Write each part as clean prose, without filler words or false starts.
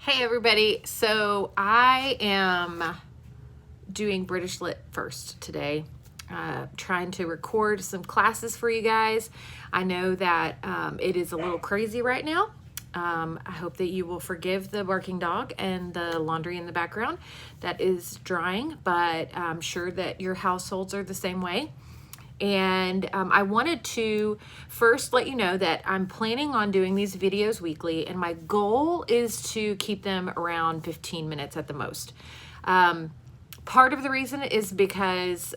Hey everybody, so I am doing British Lit first today, trying to record some classes for you guys. I know that it is a little crazy right now. I hope that you will forgive the barking dog and the laundry in the background that is drying, but I'm sure that your households are the same way. And I wanted to first let you know that I'm planning on doing these videos weekly, and my goal is to keep them around 15 minutes at the most. Part of the reason is because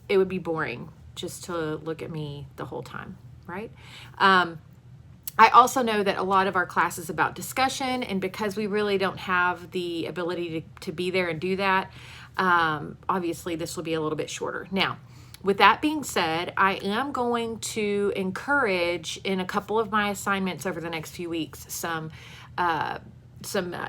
it would be boring just to look at me the whole time, right? I also know that a lot of our class is about discussion, and because we really don't have the ability to be there and do that, obviously this will be a little bit shorter. Now, with that being said, I am going to encourage in a couple of my assignments over the next few weeks some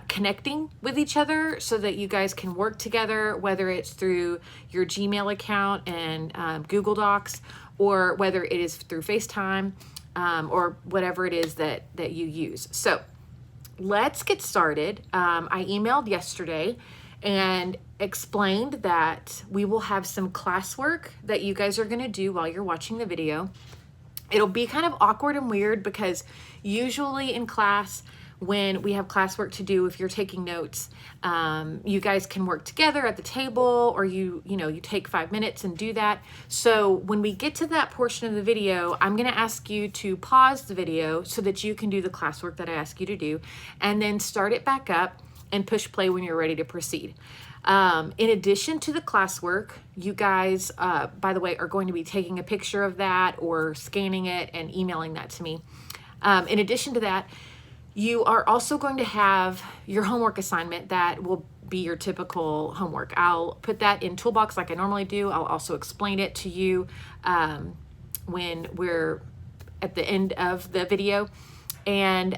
connecting with each other so that you guys can work together, whether it's through your Gmail account and Google Docs, or whether it is through FaceTime, or whatever it is that you use. So let's get started. I emailed yesterday and explained that we will have some classwork that you guys are going to do while you're watching the video. It'll be kind of awkward and weird because usually in class, when we have classwork to do, if you're taking notes, you guys can work together at the table, or you take 5 minutes and do that. So when we get to that portion of the video, I'm going to ask you to pause the video so that you can do the classwork that I ask you to do, and then start it back up and push play when you're ready to proceed. In addition to the classwork, you guys, by the way, are going to be taking a picture of that or scanning it and emailing that to me. In addition to that, you are also going to have your homework assignment that will be your typical homework. I'll put that in Toolbox like I normally do. I'll also explain it to you when we're at the end of the video. And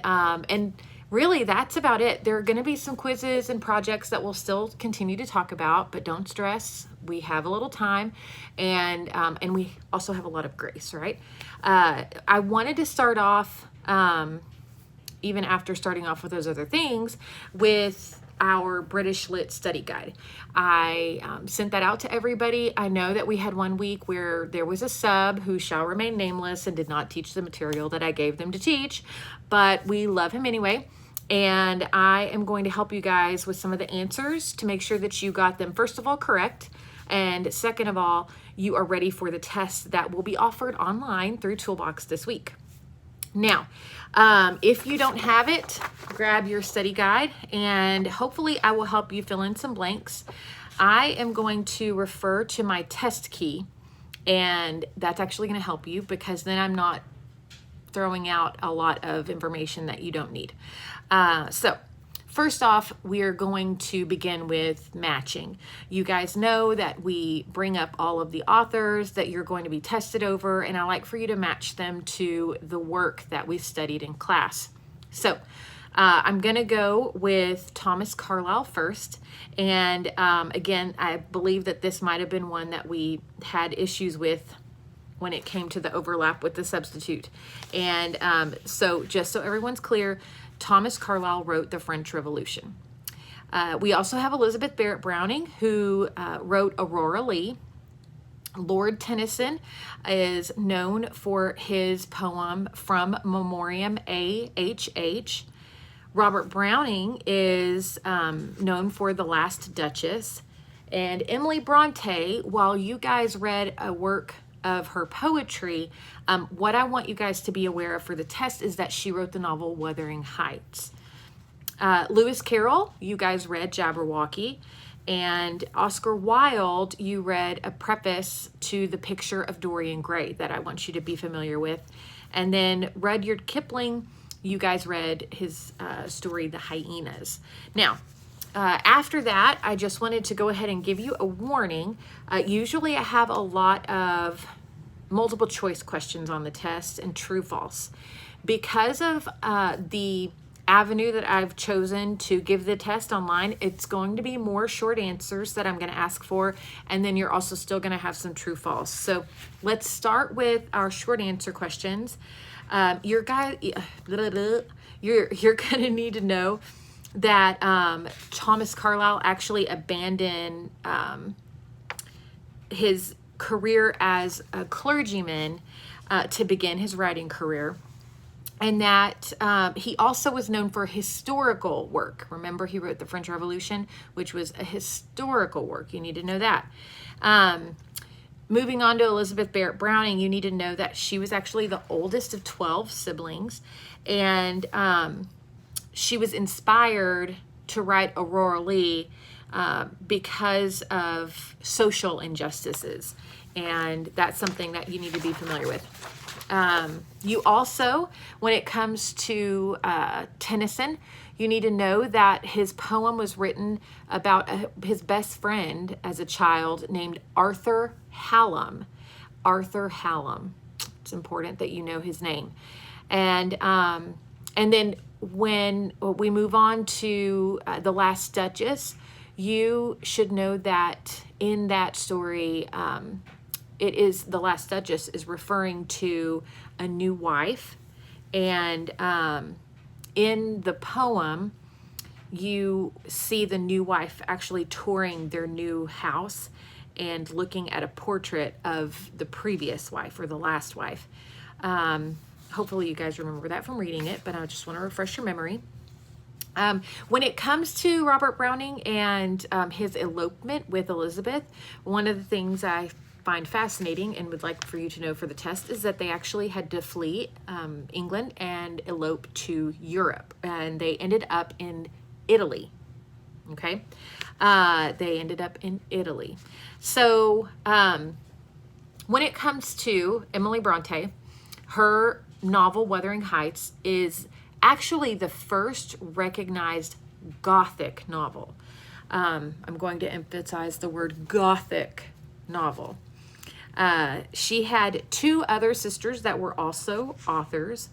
really, that's about it. There are going to be some quizzes and projects that we'll still continue to talk about, but don't stress. We have a little time, and we also have a lot of grace, right? I wanted to start off, even after starting off with those other things, with our British Lit study guide. I sent that out to everybody. I know that we had one week where there was a sub who shall remain nameless and did not teach the material that I gave them to teach, but we love him anyway. And I am going to help you guys with some of the answers to make sure that you got them, first of all, correct. And second of all, you are ready for the test that will be offered online through Toolbox this week. Now, if you don't have it, grab your study guide, and hopefully I will help you fill in some blanks. I am going to refer to my test key, and that's actually going to help you because then I'm not throwing out a lot of information that you don't need. So first off, we are going to begin with matching. You guys know that we bring up all of the authors that you're going to be tested over, and I like for you to match them to the work that we studied in class. So I'm going to go with Thomas Carlyle first. And again, I believe that this might have been one that we had issues with when it came to the overlap with the substitute. And so just so everyone's clear, Thomas Carlyle wrote The French Revolution. We also have Elizabeth Barrett Browning, who wrote Aurora Leigh. Lord Tennyson is known for his poem From Memoriam A.H.H. Robert Browning is known for The Last Duchess. And Emily Bronte, while you guys read a work of her poetry, what I want you guys to be aware of for the test is that she wrote the novel Wuthering Heights. Lewis Carroll, you guys read Jabberwocky, and Oscar Wilde, you read a preface to The Picture of Dorian Gray that I want you to be familiar with. And then Rudyard Kipling, you guys read his story, The Hyenas. Now, after that, I just wanted to go ahead and give you a warning. Usually I have a lot of multiple choice questions on the test and true false. Because of the avenue that I've chosen to give the test online, it's going to be more short answers that I'm going to ask for, and then you're also still going to have some true false. So let's start with our short answer questions. You're going to need to know that Thomas Carlyle actually abandoned his career as a clergyman to begin his writing career. And that he also was known for historical work. Remember, he wrote The French Revolution, which was a historical work. You need to know that. Moving on to Elizabeth Barrett Browning, you need to know that she was actually the oldest of 12 siblings. And she was inspired to write Aurora Leigh because of social injustices. And that's something that you need to be familiar with. You also, when it comes to Tennyson, you need to know that his poem was written about his best friend as a child named Arthur Hallam. Arthur Hallam. It's important that you know his name. And then when we move on to The Last Duchess, you should know that in that story, it is The Last Duchess is referring to a new wife. And in the poem, you see the new wife actually touring their new house and looking at a portrait of the previous wife or the last wife. Hopefully you guys remember that from reading it, but I just want to refresh your memory. When it comes to Robert Browning and his elopement with Elizabeth, one of the things I find fascinating and would like for you to know for the test is that they actually had to flee England and elope to Europe, and they ended up in Italy. Okay, they ended up in Italy. So when it comes to Emily Bronte, her novel Wuthering Heights is actually the first recognized Gothic novel. I'm going to emphasize the word Gothic novel. She had two other sisters that were also authors,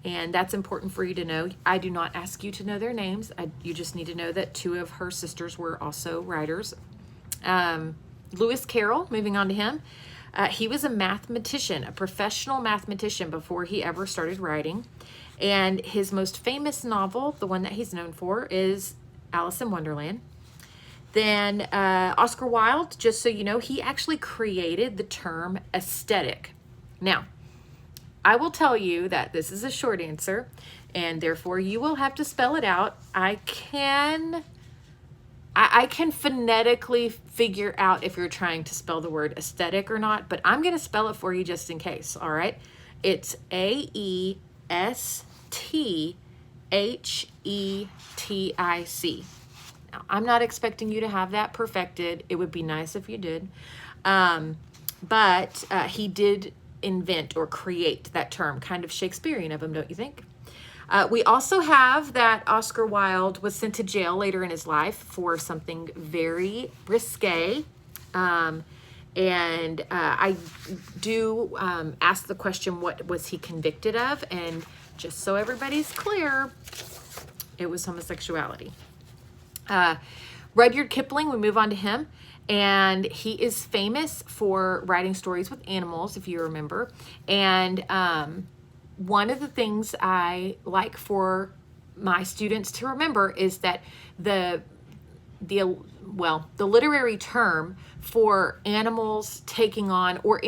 and that's important for you to know. I do not ask you to know their names. You just need to know that two of her sisters were also writers. Lewis Carroll, moving on to him, he was a mathematician, a professional mathematician before he ever started writing. And his most famous novel, the one that he's known for, is Alice in Wonderland. Then Oscar Wilde, just so you know, he actually created the term aesthetic. Now, I will tell you that this is a short answer, and therefore you will have to spell it out. I can phonetically figure out if you're trying to spell the word aesthetic or not, but I'm going to spell it for you just in case, all right? It's AESTHETIC. Now, I'm not expecting you to have that perfected. It would be nice if you did. But he did invent or create that term, kind of Shakespearean of him, don't you think? We also have that Oscar Wilde was sent to jail later in his life for something very risque. And I do ask the question, what was he convicted of? And just so everybody's clear, it was homosexuality. Rudyard Kipling, we move on to him. And he is famous for writing stories with animals, if you remember. And one of the things I like for my students to remember is that the literary term for animals taking on, or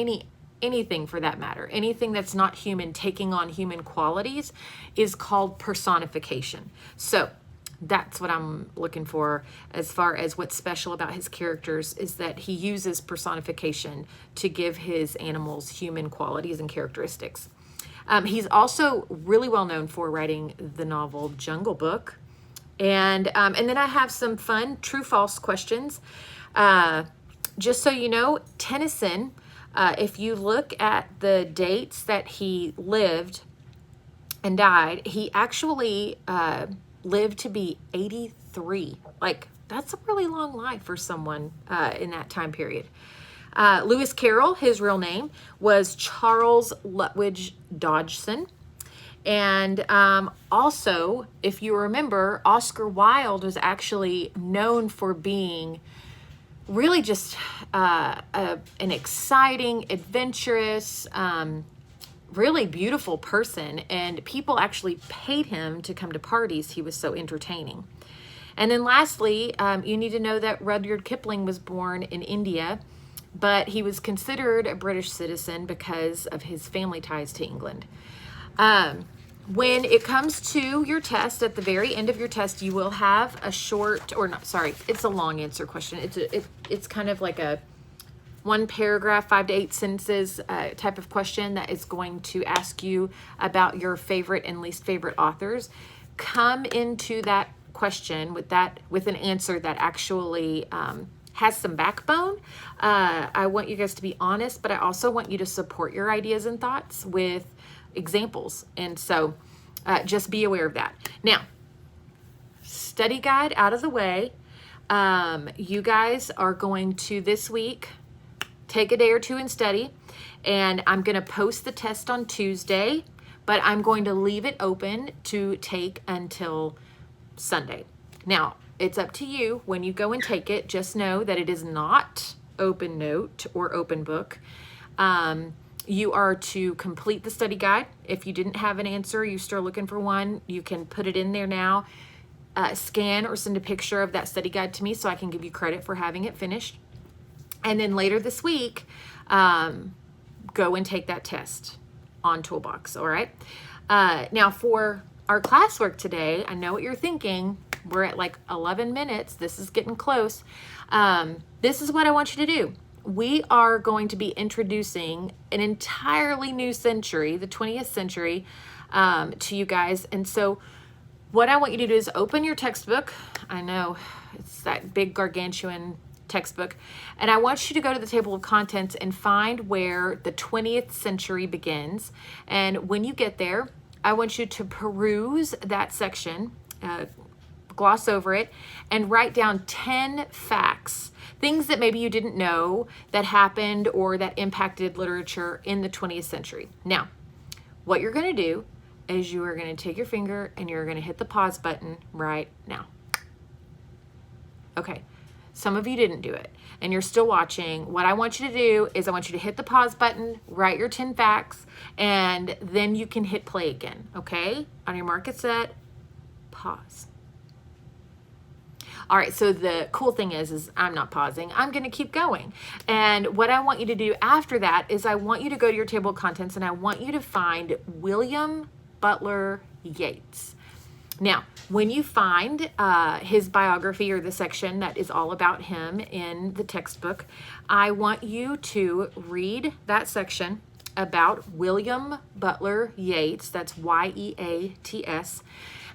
anything for that matter, anything that's not human taking on human qualities, is called personification. So that's what I'm looking for as far as what's special about his characters, is that he uses personification to give his animals human qualities and characteristics. He's also really well known for writing the novel Jungle Book. And then I have some fun true-false questions. Just so you know, Tennyson, if you look at the dates that he lived and died, he actually lived to be 83. Like, that's a really long life for someone in that time period. Lewis Carroll, his real name was Charles Lutwidge Dodgson. And also, if you remember, Oscar Wilde was actually known for being really just an exciting, adventurous, really beautiful person, and people actually paid him to come to parties. He was so entertaining. And then lastly, you need to know that Rudyard Kipling was born in India, but he was considered a British citizen because of his family ties to England. When it comes to your test, at the very end of your test, you will have a short, or not, sorry, it's a long answer question. It's kind of like a one paragraph, 5 to 8 sentences type of question that is going to ask you about your favorite and least favorite authors. Come into that question with an answer that actually has some backbone. I want you guys to be honest, but I also want you to support your ideas and thoughts with examples. And so just be aware of that. Now, study guide out of the way. You guys are going to this week take a day or two and study, and I'm going to post the test on Tuesday, but I'm going to leave it open to take until Sunday. Now, it's up to you when you go and take it. Just know that it is not open note or open book. You are to complete the study guide. If you didn't have an answer, you're still looking for one, you can put it in there now. Scan or send a picture of that study guide to me so I can give you credit for having it finished. And then later this week, go and take that test on Toolbox, all right? Now for our classwork today, I know what you're thinking. We're at like 11 minutes. This is getting close. This is what I want you to do. We are going to be introducing an entirely new century, the 20th century, to you guys. And so what I want you to do is open your textbook. I know it's that big gargantuan textbook. And I want you to go to the table of contents and find where the 20th century begins. And when you get there, I want you to peruse that section, gloss over it, and write down 10 facts, things that maybe you didn't know that happened or that impacted literature in the 20th century. Now, what you're going to do is you are going to take your finger and you're going to hit the pause button right now. Okay. Some of you didn't do it and you're still watching. What I want you to do is I want you to hit the pause button, write your 10 facts, and then you can hit play again, okay? On your mark, get set, pause. All right, so the cool thing is I'm not pausing. I'm going to keep going. And what I want you to do after that is I want you to go to your table of contents and I want you to find William Butler Yeats. Now, when you find his biography or the section that is all about him in the textbook, I want you to read that section about William Butler Yeats, that's Y-E-A-T-S,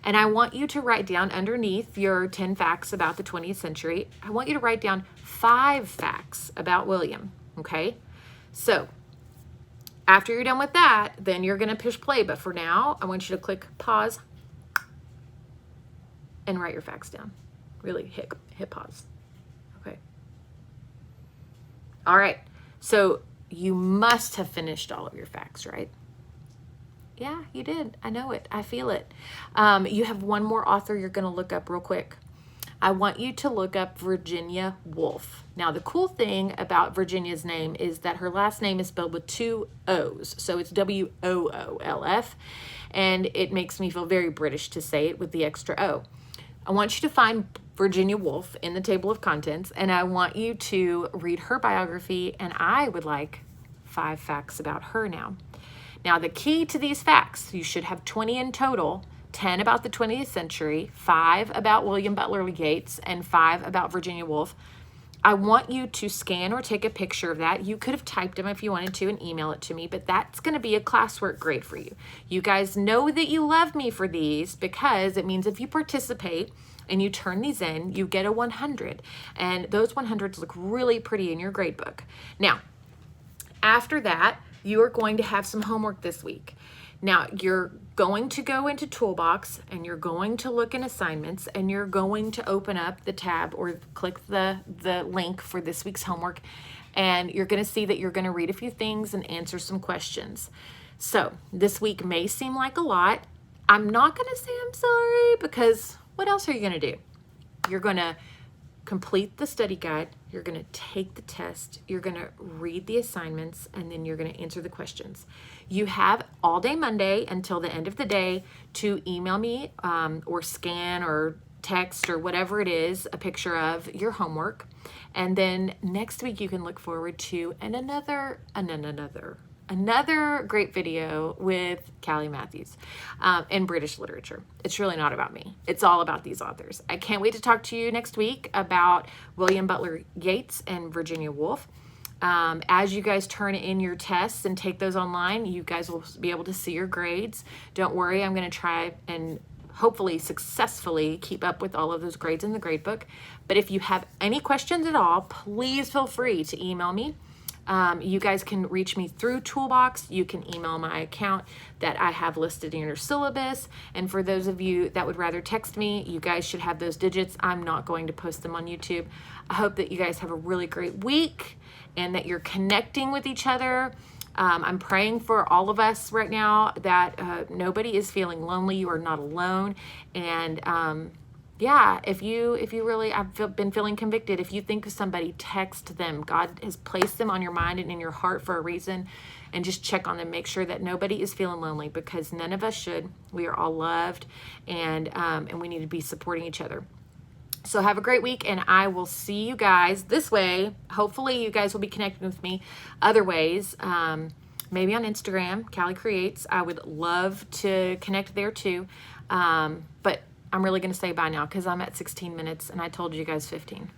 and I want you to write down underneath your 10 facts about the 20th century, I want you to write down 5 facts about William, okay? So, after you're done with that, then you're going to push play, but for now, I want you to click pause and write your facts down. Really hit pause. Okay. All right. So you must have finished all of your facts, right? Yeah, you did. I know it. I feel it. You have one more author you're going to look up real quick. I want you to look up Virginia Woolf. Now, the cool thing about Virginia's name is that her last name is spelled with 2 O's. So it's W-O-O-L-F. And it makes me feel very British to say it with the extra O. I want you to find Virginia Woolf in the table of contents, and I want you to read her biography, and I would like 5 facts about her now. Now, the key to these facts, you should have 20 in total, 10 about the 20th century, 5 about William Butler Yeats, and 5 about Virginia Woolf. I want you to scan or take a picture of that. You could have typed them if you wanted to and email it to me, but that's going to be a classwork grade for you. You guys know that you love me for these because it means if you participate and you turn these in, you get a 100. And those 100s look really pretty in your grade book. Now, after that, you are going to have some homework this week. Now, you're going to go into Toolbox and you're going to look in assignments and you're going to open up the tab or click the link for this week's homework, and you're going to see that you're going to read a few things and answer some questions. So this week may seem like a lot. I'm not going to say I'm sorry because what else are you going to do? You're going to complete the study guide, you're going to take the test, you're going to read the assignments, and then you're going to answer the questions. You have all day Monday until the end of the day to email me or scan or text or whatever it is, a picture of your homework. And then next week you can look forward to another great video with Callie Matthews in British literature. It's really not about me. It's all about these authors. I can't wait to talk to you next week about William Butler Yeats and Virginia Woolf. As you guys turn in your tests and take those online, you guys will be able to see your grades. Don't worry, I'm going to try and hopefully successfully keep up with all of those grades in the gradebook. But if you have any questions at all, please feel free to email me. You guys can reach me through Toolbox. You can email my account that I have listed in your syllabus. And for those of you that would rather text me, you guys should have those digits. I'm not going to post them on YouTube. I hope that you guys have a really great week and that you're connecting with each other. I'm praying for all of us right now that nobody is feeling lonely. You are not alone. And yeah, if you really, been feeling convicted. If you think of somebody, text them. God has placed them on your mind and in your heart for a reason, and just check on them. Make sure that nobody is feeling lonely, because none of us should. We are all loved, and we need to be supporting each other. So have a great week, and I will see you guys this way. Hopefully you guys will be connecting with me other ways, maybe on Instagram, Callie Creates. I would love to connect there too, but I'm really going to say bye now because I'm at 16 minutes and I told you guys 15.